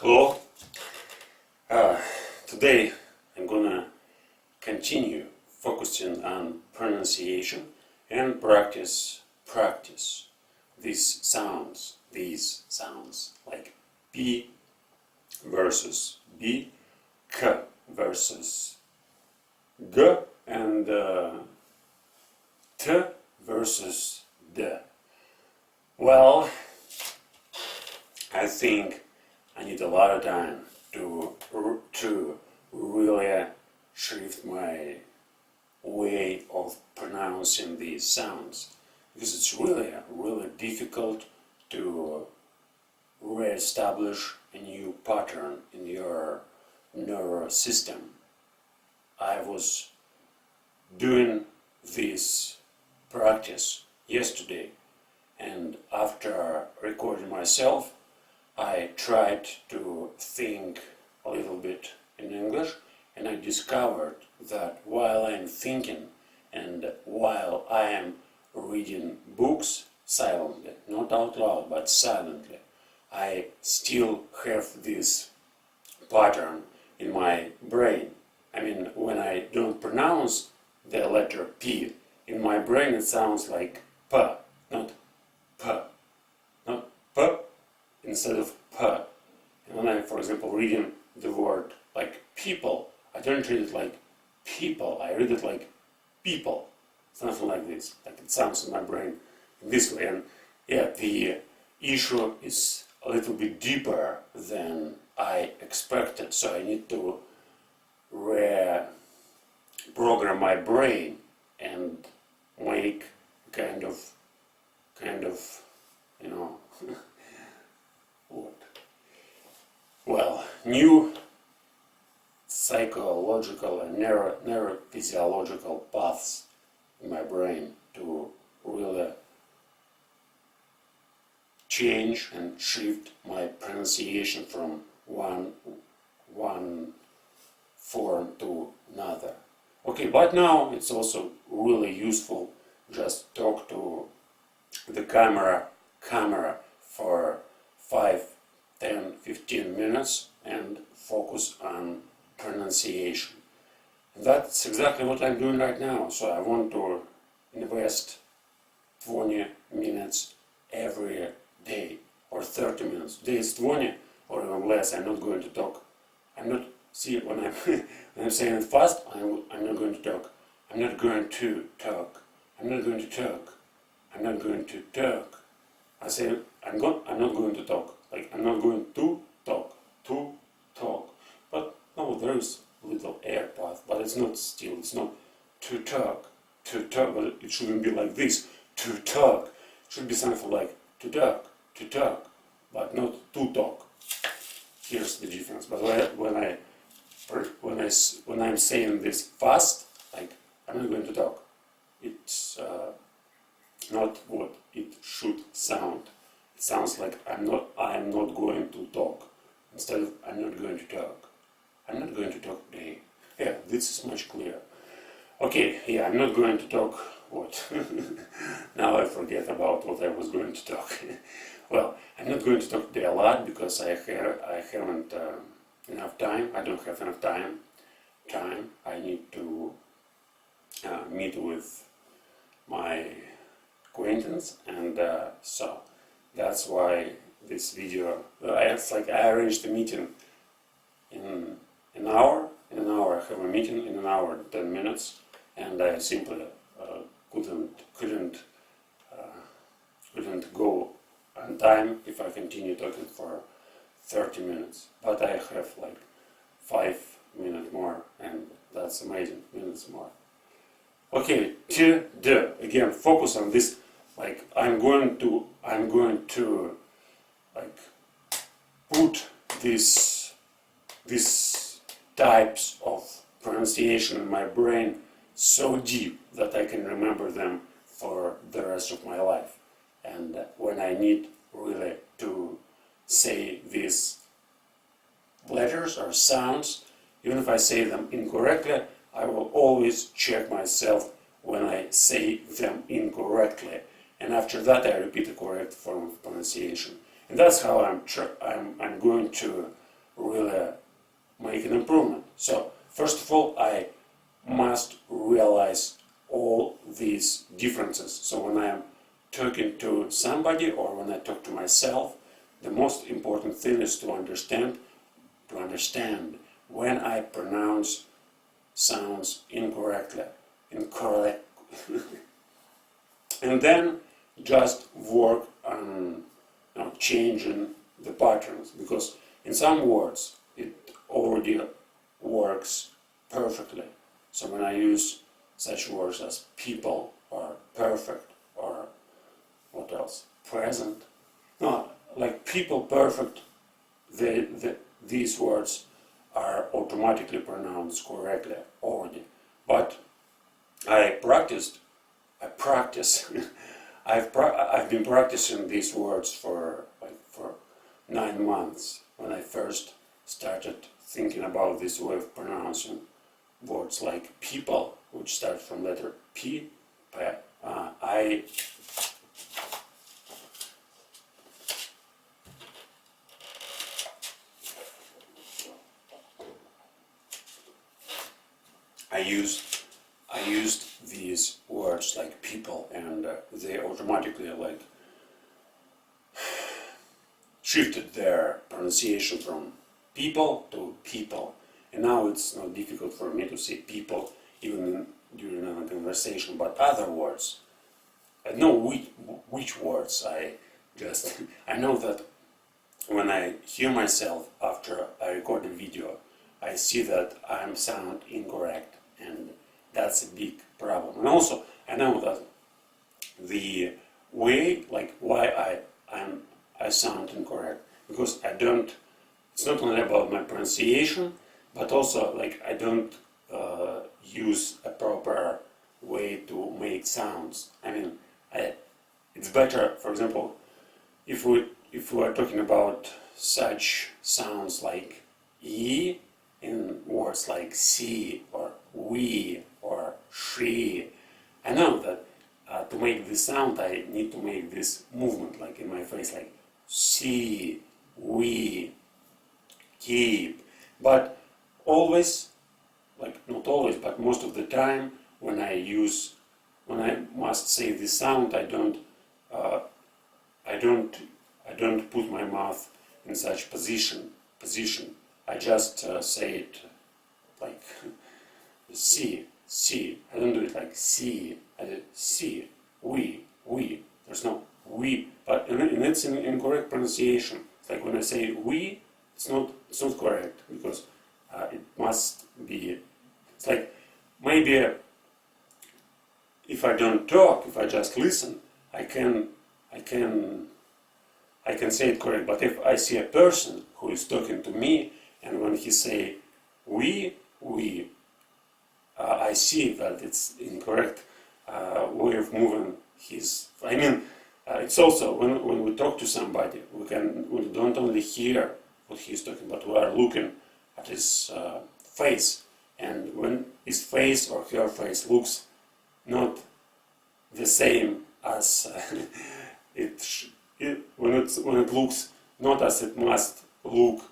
Hello. Today I'm gonna continue focusing on pronunciation and practice these sounds like P versus B, K versus G, and T versus D. Well, I think I need a lot of time to really shift my way of pronouncing these sounds, because it's really difficult to re-establish a new pattern in your nervous system. I was doing this practice yesterday, and after recording myself, I tried to think a little bit in English, and I discovered that while I'm thinking and while I am reading books silently, not out loud but silently, I still have this pattern in my brain. I mean, when I don't pronounce the letter P, in my brain it sounds like P, not P, not P, instead of P. And when I, for example, reading the word like people, I don't read it like people, I read it like people, something like this. Like it sounds in my brain this way. And yeah, the issue is a little bit deeper than I expected, so I need to reprogram my brain and make kind of, you know, what? Well, new psychological and neurophysiological paths in my brain to really change and shift my pronunciation from one form to another. Okay, but now it's also really useful just talk to the camera for 5, 10, 15 minutes and focus on pronunciation. And that's exactly what I'm doing right now. So I want to invest 20 minutes every day, or 30 minutes. Today is 20 or even less. I'm not going to talk. I'm not, see, when I'm saying it fast, I'm not going to talk. I'm not going to talk. I'm not going to talk. I'm not going to talk. I say I'm not going to talk. Like I'm not going to talk. But no, there is a little air path, but it's not still. It's not to talk. But it shouldn't be like this. To talk. It should be something like to talk, but not to talk. Here's the difference. But when I'm saying this fast, like I'm not going to talk, it's not what it should sound. It sounds like I am not going to talk, instead of I'm not going to talk. I'm not going to talk today. Yeah, this is much clearer. Okay, yeah, I'm not going to talk what? Now I forget about what I was going to talk. Well, I'm not going to talk today a lot because I haven't enough time. I don't have enough time. I need to meet with my acquaintance, and so that's why this video. It's like I arranged a meeting in an hour. In an hour, I have a meeting in an hour, 10 minutes, and I simply couldn't go on time if I continue talking for 30 minutes. But I have like 5 minutes more, and that's amazing, minutes more. Okay, again, focus on this. Like I'm going to like put these types of pronunciation in my brain so deep that I can remember them for the rest of my life. And when I need really to say these letters or sounds, even if I say them incorrectly, I will always check myself when I say them incorrectly, and after that I repeat the correct form of pronunciation. And that's how I'm going to really make an improvement. So first of all, I must realize all these differences. So when I am talking to somebody or when I talk to myself, the most important thing is to understand when I pronounce sounds incorrectly, incorrect, and then just work on changing the patterns, because in some words it already works perfectly. So when I use such words as people or perfect or what else, present, no, like people, perfect, these words are automatically pronounced correctly already. But I practice. I've been practicing these words for 9 months. When I first started thinking about this way of pronouncing words like people, which start from letter P, I used these words like people, and they automatically like shifted their pronunciation from people to people, and now it's not difficult for me to say people even during a conversation. But other words, I know which words I know that when I hear myself after I record a video, I see that I sound incorrect, and that's a big problem. And also, I know that the way, like why I sound incorrect, because I don't. It's not only about my pronunciation, but also like I don't use a proper way to make sounds. I mean, it's better, for example, if we are talking about such sounds like e in words like see or we or she, I know that to make this sound I need to make this movement like in my face, like see, we, keep. But always, like not always, but most of the time when I must say this sound, I don't put my mouth in such position. I just say it like see. I don't do it like see. I do see. We. There's no we, but and it's an incorrect pronunciation. It's like when I say we, it's not correct, because it must be. It's like maybe if I don't talk, if I just listen, I can say it correct. But if I see a person who is talking to me, and when he say we, I see that it's incorrect way of moving his. I mean, it's also when we talk to somebody, we don't only hear what he's talking, but we are looking at his face, and when his face or her face looks not the same as when it looks not as it must look,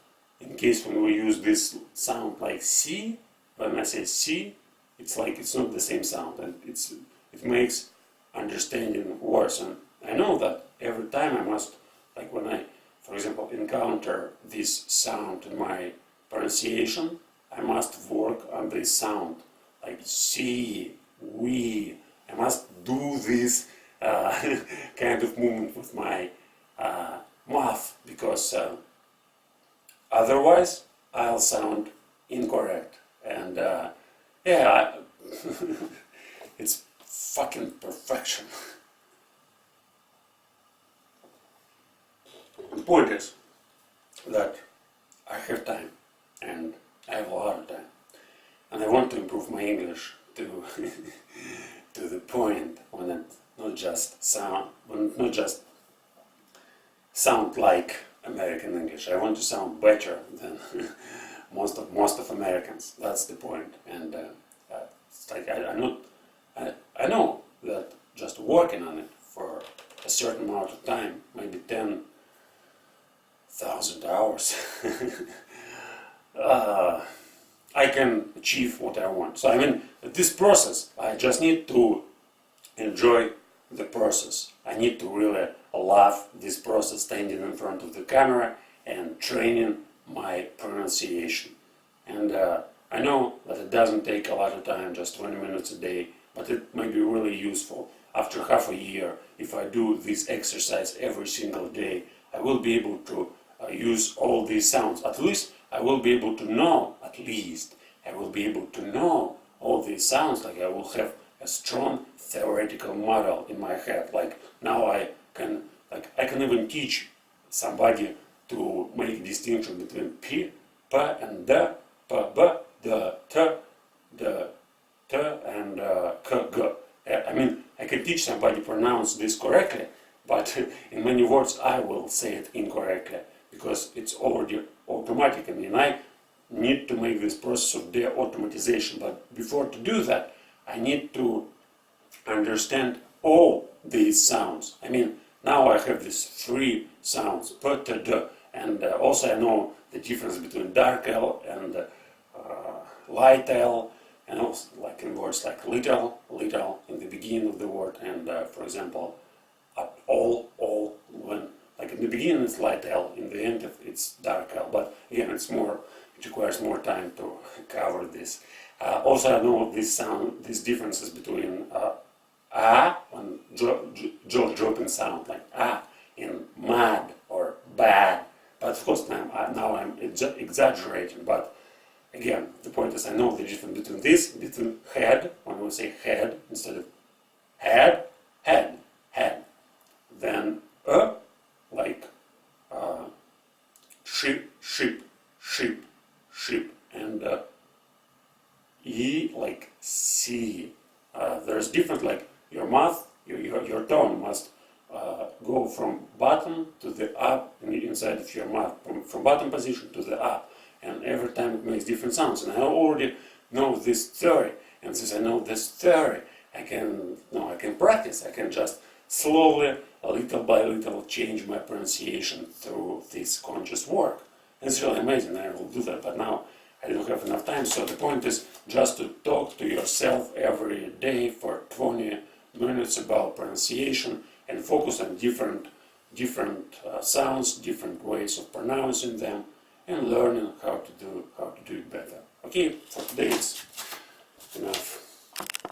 in case when we use this sound like see, when I say see, it's like it's not the same sound, and it makes understanding worse. And I know that every time I must, like when I, for example, encounter this sound in my pronunciation, I must work on this sound, like see, we. I must do this kind of movement with my mouth, because otherwise I'll sound incorrect. And yeah, it's fucking perfection. The point is that I have time, and I have a lot of time, and I want to improve my English to to the point when it not just sound like American English. I want to sound better than most of Americans. That's the point. And it's like I know that just working on it for a certain amount of time, maybe 10,000 hours, I can achieve what I want. So I mean, this process, I just need to enjoy the process. I need to really love this process, standing in front of the camera and training my pronunciation. And I know that it doesn't take a lot of time, just 20 minutes a day, but it might be really useful. After half a year, if I do this exercise every single day, I will be able to use all these sounds. At least I will be able to know, I will be able to know all these sounds. Like I will have a strong theoretical model in my head. Like now I can even teach somebody to make distinction between p, and d, p, b, the, t, and k, g. I mean, I can teach somebody pronounce this correctly, but in many words I will say it incorrectly because it's already automatic. I mean, I need to make this process of de-automatization, but before to do that, I need to understand all these sounds. I mean, now I have these three sounds, p, t, d, and also I know the difference between dark L and light L, and also like in words like little in the beginning of the word, and for example, all, when like in the beginning it's light L, in the end it's dark L, but again it requires more time to cover this. Also I know these differences between when jaw dropping sound, like in mad or bad, but of course now I'm exaggerating, but again, the point is I know the difference between head, when we say head instead of head, then like sheep, and e like see. There's different, like your mouth, your tongue must go from bottom to the up inside of your mouth, from bottom position to the up, and every time it makes different sounds. And I already know this theory, and since I know this theory, I can practice. I can just slowly, little by little, change my pronunciation through this conscious work. And it's really amazing. I will do that, but now I don't have enough time. So the point is just to talk to yourself every day for 20 minutes about pronunciation and focus on different sounds, different ways of pronouncing them, and learning how to do it better. Okay, for today it's